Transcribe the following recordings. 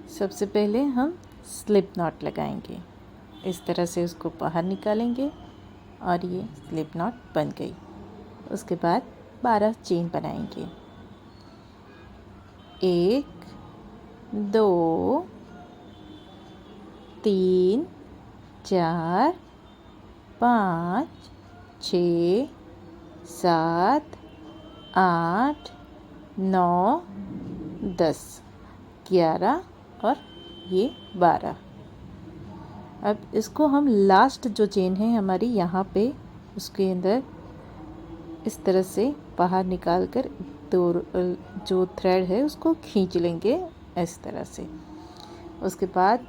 सबसे पहले हम स्लिप नॉट लगाएंगे। इस तरह से उसको बाहर निकालेंगे और ये स्लिप नॉट बन गई। उसके बाद 12 चेन बनाएंगे। 1 2 3 4 5 6 7 8 9 10 11 और ये 12। अब इसको हम लास्ट जो चेन है हमारी यहाँ पे उसके अंदर इस तरह से बाहर निकाल कर जो थ्रेड है उसको खींच लेंगे इस तरह से। उसके बाद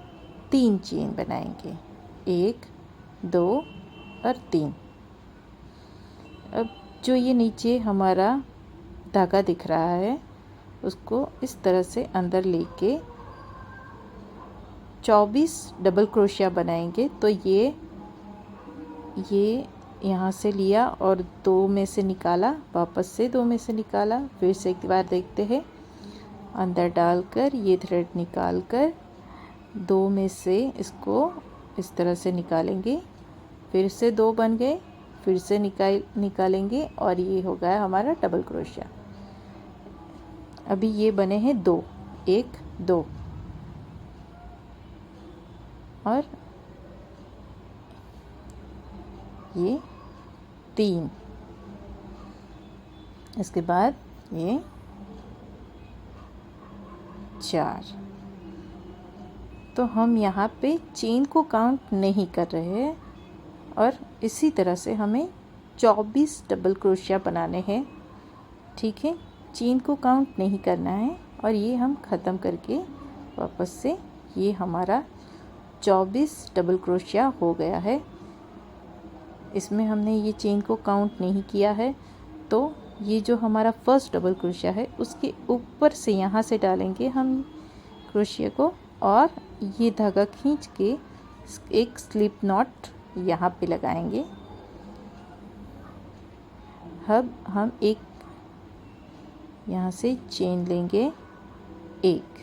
3 चेन बनाएंगे, 1 2 और 3। अब जो ये नीचे हमारा धागा दिख रहा है उसको इस तरह से अंदर लेके 24 डबल क्रोशिया बनाएंगे। तो ये यहाँ से लिया और 2 में से निकाला, वापस से 2 में से निकाला, फिर से एक बार देखते हैं, अंदर डालकर ये थ्रेड निकाल कर 2 में से इसको इस तरह से निकालेंगे, फिर से 2 बन गए, फिर से निकालेंगे और ये हो गया हमारा डबल क्रोशिया। अभी ये बने हैं 2, 1 2 और ये 3। इसके बाद ये 4। तो हम यहाँ पे चेन को काउंट नहीं कर रहे हैं और इसी तरह से हमें 24 डबल क्रोशिया बनाने हैं। ठीक है, चेन को काउंट नहीं करना है। और ये हम ख़त्म करके वापस से ये हमारा 24 डबल क्रोशिया हो गया है। इसमें हमने ये चेन को काउंट नहीं किया है, तो ये जो हमारा फर्स्ट डबल क्रोशिया है उसके ऊपर से यहाँ से डालेंगे हम क्रोशिया को और ये धागा खींच के एक स्लिप नॉट यहाँ पे लगाएंगे। अब हम एक यहाँ से चेन लेंगे, 1।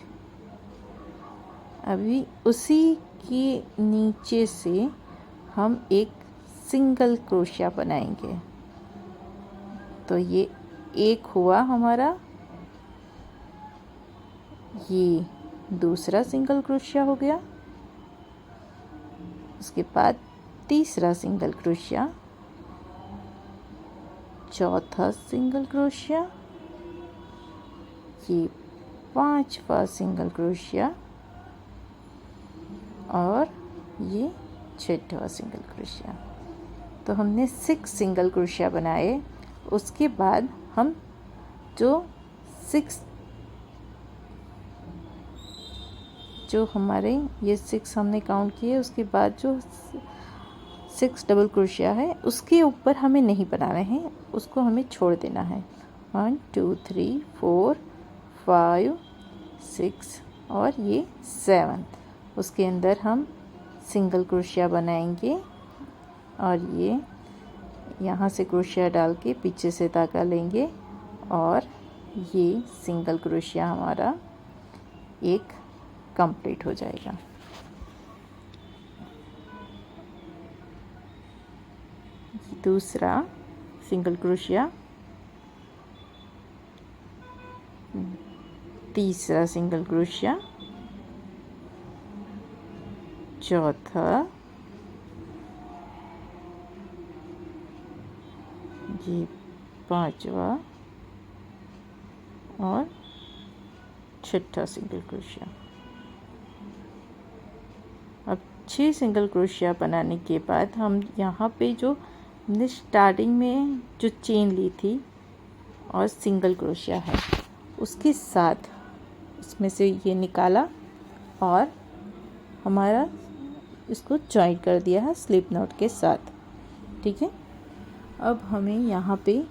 अभी उसी के नीचे से हम एक सिंगल क्रोशिया बनाएंगे। तो ये एक हुआ हमारा, ये दूसरा सिंगल क्रोशिया हो गया। उसके बाद तीसरा सिंगल क्रोशिया, चौथा सिंगल क्रोशिया, ये 5वां सिंगल क्रोशिया और ये 6वां सिंगल क्रोशिया। तो हमने 6 सिंगल क्रोशिया बनाए। उसके बाद हम जो हमारे ये 6 हमने काउंट किए, उसके बाद जो 6 डबल क्रोशिया है उसके ऊपर हमें नहीं बनाना है, उसको हमें छोड़ देना है। 1 2 3 4 5 6 और ये 7। उसके अंदर हम सिंगल क्रोशिया बनाएंगे और ये यहाँ से क्रोशिया डाल के पीछे से धागा लेंगे और ये सिंगल क्रोशिया हमारा एक कंप्लीट हो जाएगा। दूसरा सिंगल क्रोशिया, तीसरा सिंगल क्रोशिया, चौथा, ये 5वां और 6वां सिंगल क्रोशिया। अब 6 सिंगल क्रोशिया बनाने के बाद हम यहाँ पे जो हमने स्टार्टिंग में जो चेन ली थी और सिंगल क्रोशिया है उसके साथ उसमें से ये निकाला और हमारा इसको जॉइन कर दिया है स्लिप नॉट के साथ। ठीक है, अब हमें यहाँ पे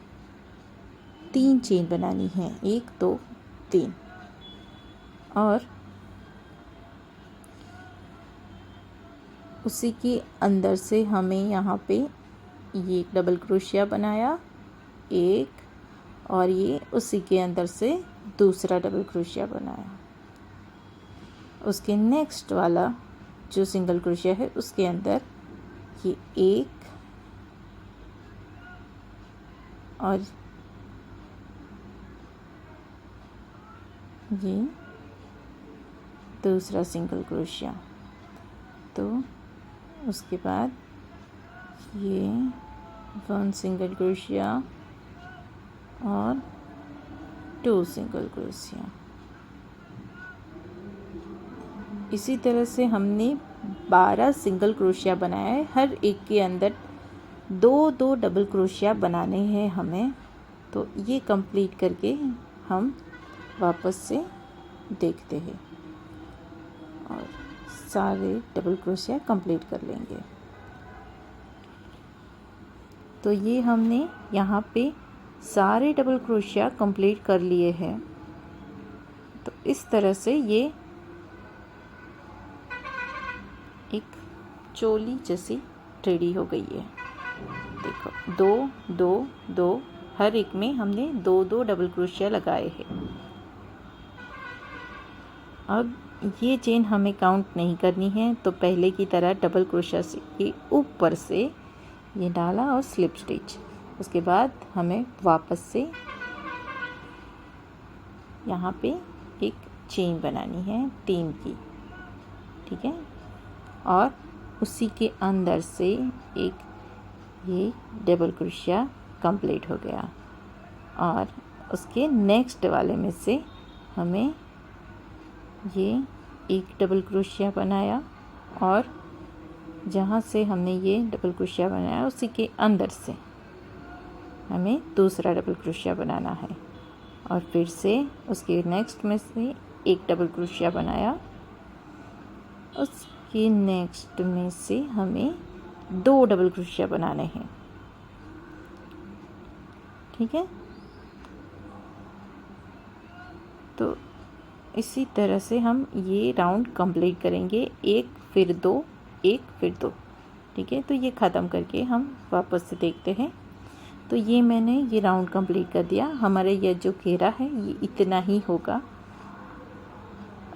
3 चेन बनानी है, 1 2 3 और उसी के अंदर से हमें यहाँ पे ये डबल क्रोशिया बनाया 1 और ये उसी के अंदर से दूसरा डबल क्रोशिया बनाया। उसके नेक्स्ट वाला जो सिंगल क्रोशिया है उसके अंदर ये एक और ये दूसरा सिंगल क्रोशिया। तो उसके बाद ये 1 सिंगल क्रोशिया और 2 सिंगल क्रोशिया। इसी तरह से हमने 12 सिंगल क्रोशिया बनाया है। हर एक के अंदर 2-2 डबल क्रोशिया बनाने हैं हमें। तो ये कंप्लीट करके हम वापस से देखते हैं और सारे डबल क्रोशिया कंप्लीट कर लेंगे। तो ये हमने यहाँ पे सारे डबल क्रोशिया कंप्लीट कर लिए हैं। तो इस तरह से ये एक चोली जैसी रेडी हो गई है। देखो 2 2 2 हर एक में हमने 2-2 डबल क्रोशिया लगाए हैं। अब ये चेन हमें काउंट नहीं करनी है, तो पहले की तरह डबल क्रोशिया के ऊपर से ये डाला और स्लिप स्टिच। उसके बाद हमें वापस से यहाँ पे एक चेन बनानी है 3 की, ठीक है। और उसी के अंदर से एक ये डबल क्रोशिया कंप्लीट हो गया। और उसके नेक्स्ट वाले में से हमें ये एक डबल क्रोशिया बनाया और जहाँ से हमने ये डबल क्रोशिया बनाया उसी के अंदर से हमें दूसरा डबल क्रोशिया बनाना है। और फिर से उसके नेक्स्ट में से एक डबल क्रोशिया बनाया, उसके नेक्स्ट में से हमें 2 डबल क्रोशिया बनाने हैं, ठीक है। तो इसी तरह से हम ये राउंड कंप्लीट करेंगे, 1 फिर 2 1 फिर 2, ठीक है। तो ये ख़त्म करके हम वापस से देखते हैं। तो ये मैंने ये राउंड कंप्लीट कर दिया। हमारे ये जो घेरा है ये इतना ही होगा,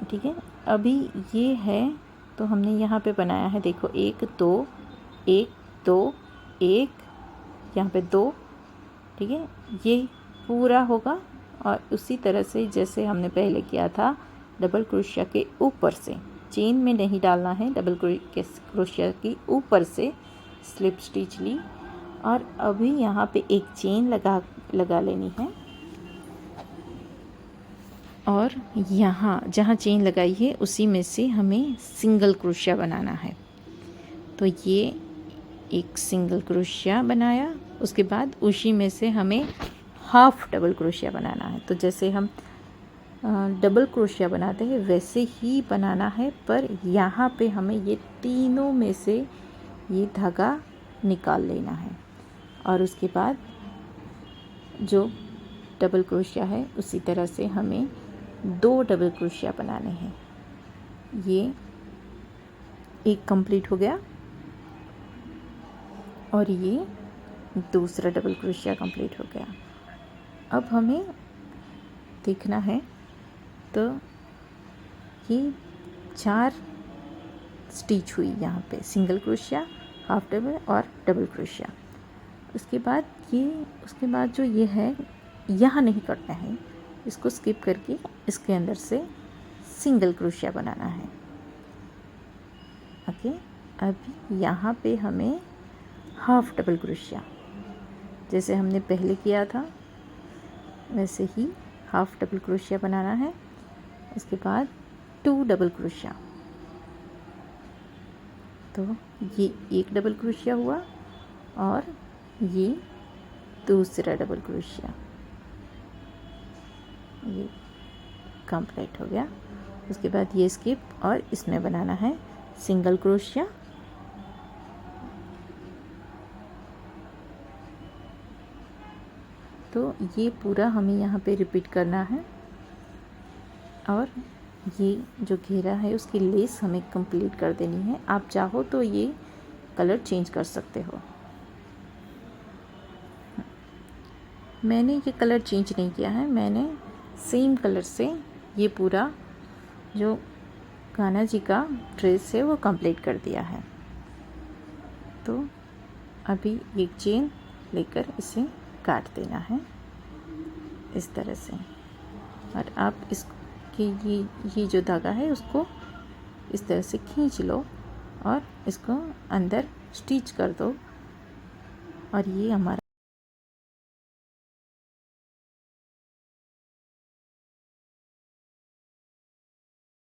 ठीक है। अभी ये है तो हमने यहाँ पे बनाया है, देखो 1 2 1 2 1, यहाँ पे 2, ठीक है। ये पूरा होगा। और उसी तरह से जैसे हमने पहले किया था, डबल क्रोशिया के ऊपर से, चेन में नहीं डालना है, डबल क्रोशिया के ऊपर से स्लिप स्टिच ली और अभी यहाँ पे एक चेन लगा लेनी है। और यहाँ जहाँ चेन लगाई है उसी में से हमें सिंगल क्रोशिया बनाना है। तो ये एक सिंगल क्रोशिया बनाया, उसके बाद उसी में से हमें हाफ डबल क्रोशिया बनाना है। तो जैसे हम डबल क्रोशिया बनाते हैं वैसे ही बनाना है, पर यहाँ पे हमें ये तीनों में से ये धागा निकाल लेना है। और उसके बाद जो डबल क्रोशिया है उसी तरह से हमें 2 डबल क्रोशिया बनाने हैं। ये एक कंप्लीट हो गया और ये दूसरा डबल क्रोशिया कंप्लीट हो गया। अब हमें देखना है, तो ये 4 स्टिच हुई यहाँ पे, सिंगल क्रोशिया, हाफ डबल और डबल क्रोशिया। उसके बाद जो ये है यहाँ नहीं करना है, इसको स्किप करके इसके अंदर से सिंगल क्रोशिया बनाना है, ओके। अब यहाँ पे हमें हाफ डबल क्रोशिया, जैसे हमने पहले किया था वैसे ही हाफ डबल क्रोशिया बनाना है। उसके बाद 2 डबल क्रोशिया, तो ये एक डबल क्रोशिया हुआ और ये दूसरा डबल क्रोशिया, ये कंप्लीट हो गया। उसके बाद ये स्किप और इसमें बनाना है सिंगल क्रोशिया, तो ये पूरा हमें यहाँ पे रिपीट करना है। और ये जो घेरा है उसकी लेस हमें कंप्लीट कर देनी है। आप चाहो तो ये कलर चेंज कर सकते हो, मैंने ये कलर चेंज नहीं किया है, मैंने सेम कलर से ये पूरा जो कान्हा जी का ड्रेस है वो कंप्लीट कर दिया है। तो अभी एक चेन लेकर इसे काट देना है इस तरह से। और आप इसकी ये जो धागा है उसको इस तरह से खींच लो और इसको अंदर स्टिच कर दो और ये हमारा